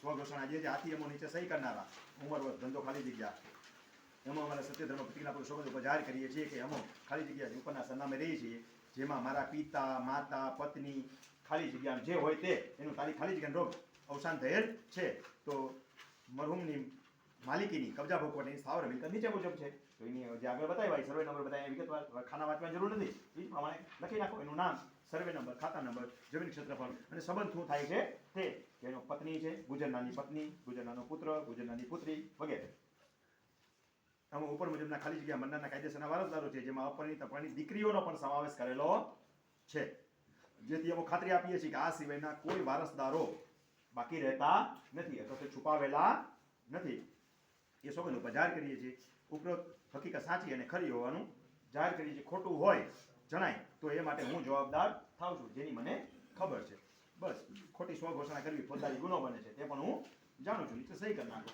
સ્વઘોષણા જે હાથી અમો નીચે સહી કરનારા ઉંમર વર્ષ ધંધો ખાલી જગ્યા એમાં અમારા સત્ય ધર્મ પ્રતિજ્ઞા પર સોગંદ ઉપર જાહેર કરીએ છીએ કે અમો ખાલી જગ્યા ઉપરના સરનામે રહીએ છીએ જેમાં મારા પિતા માતા પત્ની ખાલી જગ્યા જે હોય તે એનું તારીખ ખાલી જગ્યાનો રોગ અવસાન થયેલ છે તો મરહુમની માલિકીની કબજા ભોગવટની સ્થાવર મિલકત નીચે મુજબ છે તો એની જે આગળ બતાવ્યા સર્વે નંબર બતાવ્યા વિગતવાર ખાના વાંચવાની જરૂર નથી એ પ્રમાણે લખી નાખો એનું નામ સર્વે નંબર ખાતા નંબર જમીન ક્ષેત્રફળ અને સંબંધ શું થાય છે તે એનો પત્ની છે ગુજરનારની પત્ની ગુજરનારનો પુત્ર ગુજરનારની પુત્રી વગેરે આમાં ઉપર મુજબના ખાલી જગ્યા મરનારના કાયદેસરના વારસદારો છે જેમાં અપરિણીત અપરિણીત દીકરીઓનો પણ સમાવેશ કરેલો છે જેથી અમે ખાતરી આપીએ છીએ કે આ સિવાયના કોઈ વારસદારો બાકી રહેતા નથી અથવા તો છુપાવેલા નથી એ સોગંદ ઉપર જાહેર કરીએ છીએ ઉપરોક્ત હકીકત સાચી અને ખરી હોવાનું જાહેર કરીએ છીએ ખોટું હોય જણાય તો એ માટે હું જવાબદાર થાઉં છું જેની મને ખબર છે બસ ખોટી સ્વઘોષણા કરવી ફોજદારી ગુનો બને છે તે પણ હું જાણું છું નીચે સહી કરી નાખો